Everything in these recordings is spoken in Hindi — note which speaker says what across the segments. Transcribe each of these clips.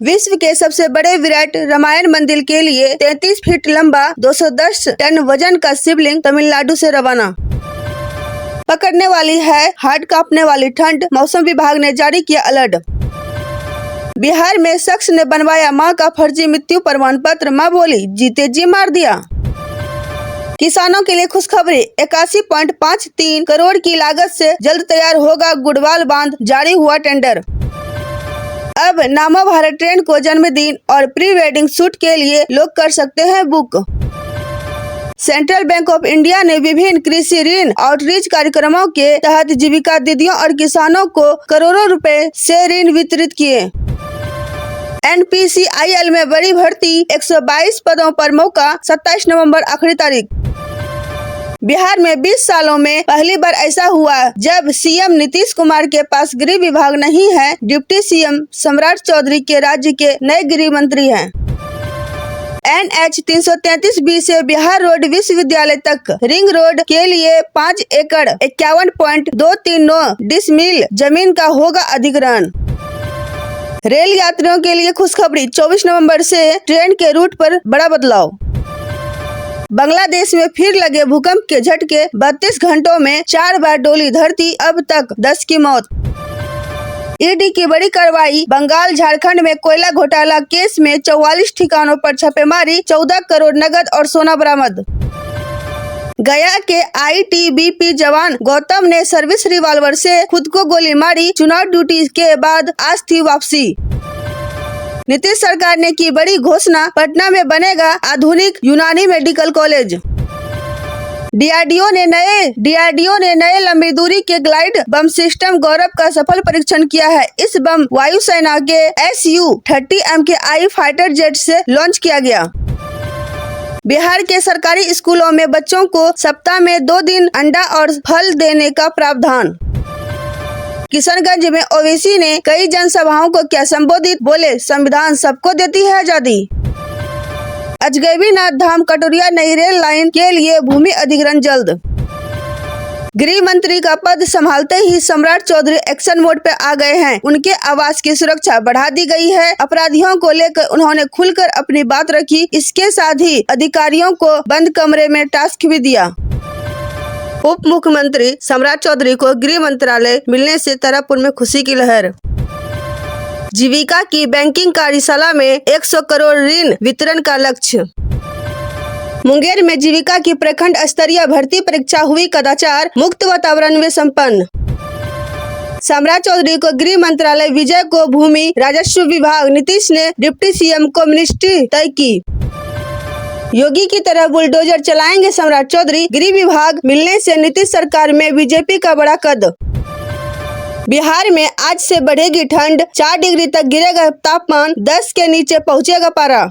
Speaker 1: विश्व के सबसे बड़े विराट रामायण मंदिर के लिए 33 फीट लंबा 210 टन वजन का शिवलिंग तमिलनाडु से रवाना। पकड़ने वाली है हार्ट कांपने वाली ठंड, मौसम विभाग ने जारी किया अलर्ट। बिहार में शख्स ने बनवाया मां का फर्जी मृत्यु प्रमाण पत्र, मां बोली जीते जी मार दिया। किसानों के लिए खुशखबरी, 81.53 करोड़ की लागत से जल्द तैयार होगा गुडवाल बांध, जारी हुआ टेंडर। अब नामा भारत ट्रेन को जन्मदिन और प्री वेडिंग शूट के लिए लोग कर सकते हैं book. Central bank of India ने विभिन्न कृषि ऋण आउटरीच कार्यक्रमों के तहत जीविका दीदियों और किसानों को करोड़ों रुपए से ऋण वितरित किए। NPCIL में बड़ी भर्ती, 122 पदों पर मौका, 27 नवंबर आखिरी तारीख। बिहार में 20 सालों में पहली बार ऐसा हुआ जब सीएम नीतीश कुमार के पास गृह विभाग नहीं है। डिप्टी सीएम सम्राट चौधरी के राज्य के नए गृह मंत्री हैं। NH 333B से बिहार रोड विश्वविद्यालय तक रिंग रोड के लिए 5 एकड़ 51.239 डिसमिल जमीन का होगा अधिग्रहण। रेल यात्रियों के लिए खुशखबरी, 24 नवंबर से ट्रेन के रूट पर बड़ा बदलाव। बांग्लादेश में फिर लगे भूकंप के झटके, 32 घंटों में 4 बार डोली धरती, अब तक 10 की मौत। ईडी की बड़ी कार्रवाई, बंगाल झारखंड में कोयला घोटाला केस में 44 ठिकानों पर छापेमारी, 14 करोड़ नगद और सोना बरामद। गया के ITBP जवान गौतम ने सर्विस रिवॉल्वर से खुद को गोली मारी, चुनाव ड्यूटी के बाद आज थी वापसी। नीतीश सरकार ने की बड़ी घोषणा, पटना में बनेगा आधुनिक यूनानी मेडिकल कॉलेज। DRDO ने नए लंबी दूरी के ग्लाइड बम सिस्टम गौरव का सफल परीक्षण किया है। इस बम वायुसेना के Su-30 MKI फाइटर जेट से लॉन्च किया गया। बिहार के सरकारी स्कूलों में बच्चों को सप्ताह में 2 दिन अंडा और फल देने का प्रावधान। किशनगंज में ओवैसी ने कई जनसभाओं को किया संबोधित, बोले संविधान सबको देती है आजादी। अजगैबीनाथ धाम कटोरिया नई रेल लाइन के लिए भूमि अधिग्रहण जल्द। गृह मंत्री का पद संभालते ही सम्राट चौधरी एक्शन मोड पे आ गए हैं। उनके आवास की सुरक्षा बढ़ा दी गई है। अपराधियों को लेकर उन्होंने खुलकर अपनी बात रखी। इसके साथ ही अधिकारियों को बंद कमरे में टास्क भी दिया। उप मुख्यमंत्री सम्राट चौधरी को गृह मंत्रालय मिलने से तारापुर में खुशी की लहर। जीविका की बैंकिंग कार्यशाला में 100 करोड़ ऋण वितरण का लक्ष्य। मुंगेर में जीविका की प्रखंड स्तरीय भर्ती परीक्षा हुई कदाचार मुक्त वातावरण में संपन्न। सम्राट चौधरी को गृह मंत्रालय, विजय को भूमि राजस्व विभाग, नीतीश ने डिप्टी सीएम को मिनिस्ट्री तय की। योगी की तरह बुलडोजर चलाएंगे सम्राट चौधरी, गृह विभाग मिलने से नीतीश सरकार में बीजेपी का बड़ा कद। बिहार में आज से बढ़ेगी ठंड, 4 डिग्री तक गिरेगा तापमान, 10 के नीचे पहुंचेगा पारा।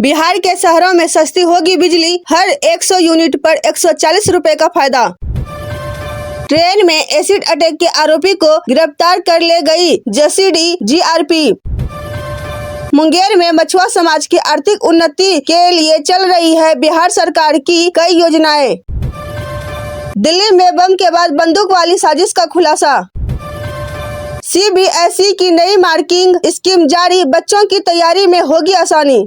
Speaker 1: बिहार के शहरों में सस्ती होगी बिजली, हर 100 यूनिट पर 140 रुपए का फायदा। ट्रेन में एसिड अटैक के आरोपी को गिरफ्तार कर ले गई जसीडी GRP। मुंगेर में मछुआ समाज की आर्थिक उन्नति के लिए चल रही है बिहार सरकार की कई योजनाएं। दिल्ली में बम के बाद बंदूक वाली साजिश का खुलासा। CBSE की नई मार्किंग स्कीम जारी, बच्चों की तैयारी में होगी आसानी।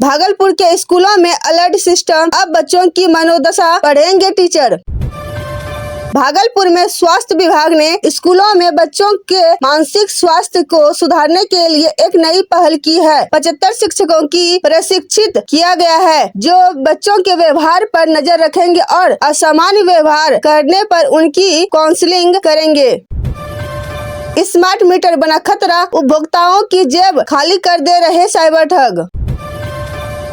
Speaker 1: भागलपुर के स्कूलों में अलर्ट सिस्टम, अब बच्चों की मनोदशा पढ़ेंगे टीचर। भागलपुर में स्वास्थ्य विभाग ने स्कूलों में बच्चों के मानसिक स्वास्थ्य को सुधारने के लिए एक नई पहल की है। 75 शिक्षकों की प्रशिक्षित किया गया है जो बच्चों के व्यवहार पर नजर रखेंगे और असामान्य व्यवहार करने पर उनकी काउंसलिंग करेंगे। स्मार्ट मीटर बना खतरा, उपभोक्ताओं की जेब खाली कर दे रहे साइबर ठग।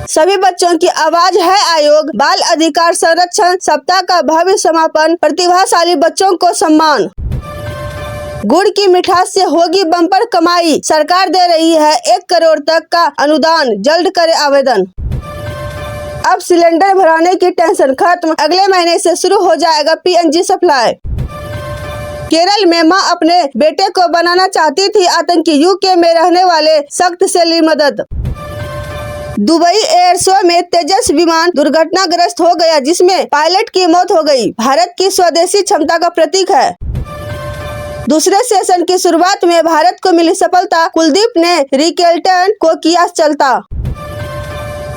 Speaker 1: सभी बच्चों की आवाज है आयोग, बाल अधिकार संरक्षण सप्ताह का भव्य समापन, प्रतिभाशाली बच्चों को सम्मान। गुड़ की मिठास से होगी बम्पर कमाई, सरकार दे रही है 1 करोड़ तक का अनुदान, जल्द करे आवेदन। अब सिलेंडर भराने की टेंशन खत्म, अगले महीने से शुरू हो जाएगा PNG सप्लाई। केरल में मां अपने बेटे को बनाना चाहती थी आतंकी, UK में रहने वाले सख्त से ली मदद। दुबई एयर शो में तेजस विमान दुर्घटनाग्रस्त हो गया जिसमें पायलट की मौत हो गई। भारत की स्वदेशी क्षमता का प्रतीक है। दूसरे सेशन की शुरुआत में भारत को मिली सफलता, कुलदीप ने रिकेल्टन को किया चलता।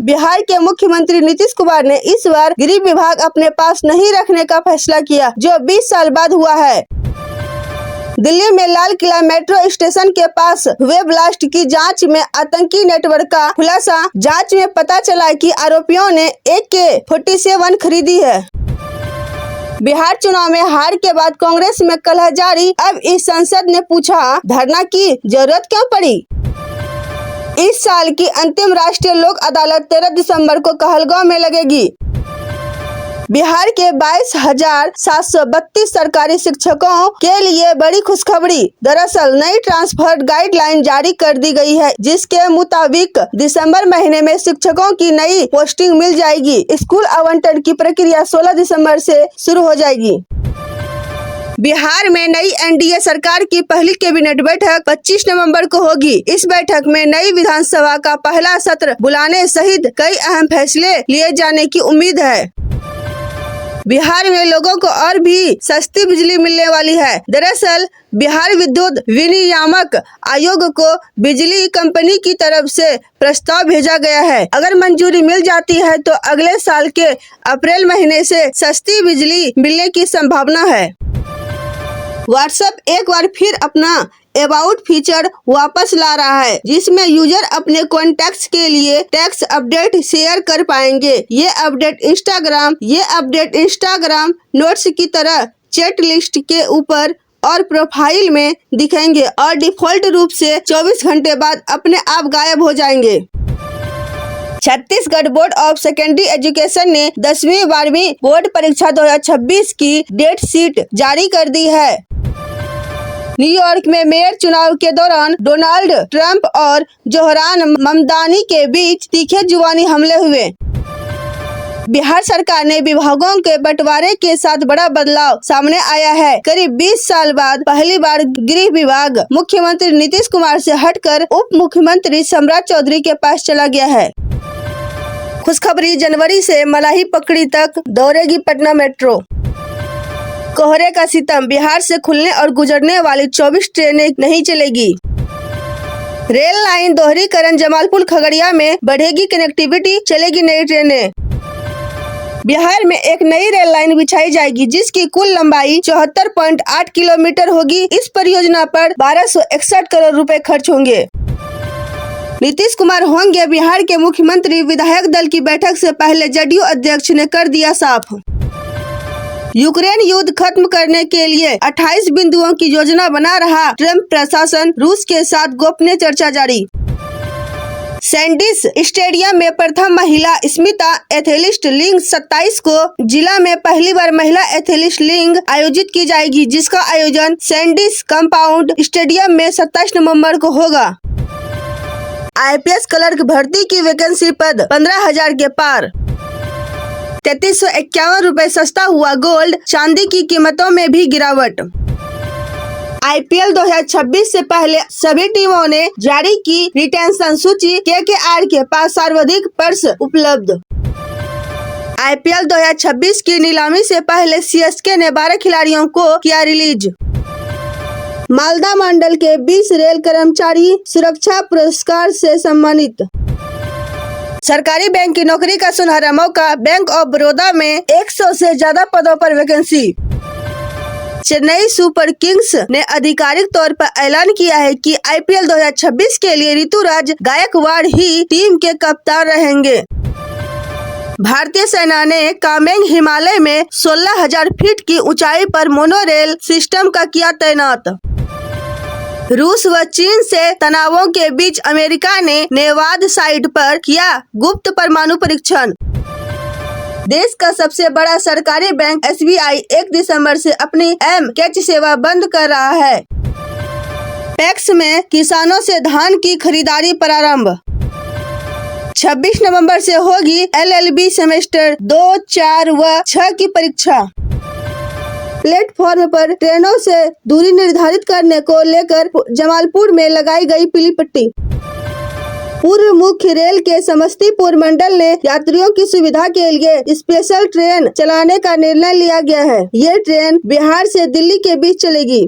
Speaker 1: बिहार के मुख्यमंत्री नीतीश कुमार ने इस बार गृह विभाग अपने पास नहीं रखने का फैसला किया, जो 20 साल बाद हुआ है। दिल्ली में लाल किला मेट्रो स्टेशन के पास हुए ब्लास्ट की जांच में आतंकी नेटवर्क का खुलासा। जांच में पता चला कि आरोपियों ने AK-47 खरीदी है। बिहार चुनाव में हार के बाद कांग्रेस में कलह जारी। अब इस सांसद ने पूछा, धरना की जरूरत क्यों पड़ी? इस साल की अंतिम राष्ट्रीय लोक अदालत 13 दिसंबर को कहलगांव में लगेगी। बिहार के 22,732 सरकारी शिक्षकों के लिए बड़ी खुशखबरी। दरअसल नई ट्रांसफर गाइडलाइन जारी कर दी गई है, जिसके मुताबिक दिसंबर महीने में शिक्षकों की नई पोस्टिंग मिल जाएगी। स्कूल आवंटन की प्रक्रिया 16 दिसंबर से शुरू हो जाएगी। बिहार में नई NDA सरकार की पहली कैबिनेट बैठक 25 नवंबर को होगी। इस बैठक में नई विधानसभा का पहला सत्र बुलाने सहित कई अहम फैसले लिए जाने की उम्मीद है। बिहार में लोगों को और भी सस्ती बिजली मिलने वाली है। दरअसल बिहार विद्युत विनियामक आयोग को बिजली कंपनी की तरफ से प्रस्ताव भेजा गया है। अगर मंजूरी मिल जाती है तो अगले साल के अप्रैल महीने से सस्ती बिजली मिलने की संभावना है। व्हाट्सएप एक बार फिर अपना अबाउट फीचर वापस ला रहा है, जिसमें यूजर अपने कॉन्टैक्ट्स के लिए टेक्स्ट अपडेट शेयर कर पाएंगे। ये अपडेट इंस्टाग्राम नोट्स की तरह चैट लिस्ट के ऊपर और प्रोफाइल में दिखेंगे और डिफॉल्ट रूप से 24 घंटे बाद अपने आप गायब हो जाएंगे। Chhattisgarh board of secondary education ने 10वीं 12वीं बोर्ड परीक्षा 2026 की डेट शीट जारी कर दी है। न्यूयॉर्क में मेयर चुनाव के दौरान डोनाल्ड ट्रंप और जोहरान ममदानी के बीच तीखे जुबानी हमले हुए। बिहार सरकार ने विभागों के बंटवारे के साथ बड़ा बदलाव सामने आया है। करीब 20 साल बाद पहली बार गृह विभाग मुख्यमंत्री नीतीश कुमार से हटकर उप मुख्यमंत्री सम्राट चौधरी के पास चला गया है। खुशखबरी, जनवरी से मलाही पकड़ी तक दौड़ेगी पटना मेट्रो। कोहरे का सितम, बिहार से खुलने और गुजरने वाली 24 ट्रेनें नहीं चलेगी। रेल लाइन दोहरीकरण, जमालपुर खगड़िया में बढ़ेगी कनेक्टिविटी, चलेगी नई ट्रेनें। बिहार में एक नई रेल लाइन बिछाई जाएगी, जिसकी कुल लंबाई 74.8 किलोमीटर होगी। इस परियोजना पर 1261 करोड़ रुपए खर्च होंगे। नीतीश कुमार होंगे बिहार के मुख्यमंत्री। विधायक दल की बैठक से पहले जदयू अध्यक्ष ने कर दिया साफ। यूक्रेन युद्ध खत्म करने के लिए 28 बिंदुओं की योजना बना रहा ट्रंप प्रशासन। रूस के साथ गोपनीय चर्चा जारी। सैंडिस स्टेडियम में प्रथम महिला स्मिता एथलीट लीग 27 को जिला में पहली बार महिला एथलीट लीग आयोजित की जाएगी, जिसका आयोजन सैंडिस कंपाउंड स्टेडियम में 27 नवंबर को होगा। IPS क्लर्क भर्ती की वैकेंसी पद 15,000 के पार। 3351 रुपए सस्ता हुआ गोल्ड। चांदी की कीमतों में भी गिरावट। IPL 2026 से पहले सभी टीमों ने जारी की रिटेंशन सूची। KKR के पास सर्वाधिक पर्स उपलब्ध। IPL 2026 की नीलामी से पहले CSK ने 12 खिलाड़ियों को किया रिलीज। मालदा मंडल के 20 रेल कर्मचारी सुरक्षा पुरस्कार से सम्मानित। सरकारी बैंक की नौकरी का सुनहरा मौका। बैंक ऑफ बड़ौदा में 100 से ज्यादा पदों पर वैकेंसी। चेन्नई सुपर किंग्स ने आधिकारिक तौर पर ऐलान किया है कि IPL 2026 के लिए ऋतुराज गायकवाड़ ही टीम के कप्तान रहेंगे। भारतीय सेना ने कामेंग हिमालय में 16,000 फीट की ऊंचाई पर मोनोरेल सिस्टम का किया तैनात। रूस व चीन से तनावों के बीच अमेरिका ने नेवाद साइट पर किया गुप्त परमाणु परीक्षण। देश का सबसे बड़ा सरकारी बैंक SBI 1 दिसंबर से अपनी M-कैच सेवा बंद कर रहा है। पैक्स में किसानों से धान की खरीदारी प्रारंभ। 26 नवंबर से होगी LLB सेमेस्टर 2, 4 व 6 की परीक्षा। प्लेटफॉर्म पर ट्रेनों से दूरी निर्धारित करने को लेकर जमालपुर में लगाई गई पीली पट्टी। पूर्व मुख्य रेल के समस्तीपुर मंडल ने यात्रियों की सुविधा के लिए स्पेशल ट्रेन चलाने का निर्णय लिया गया है। ये ट्रेन बिहार से दिल्ली के बीच चलेगी।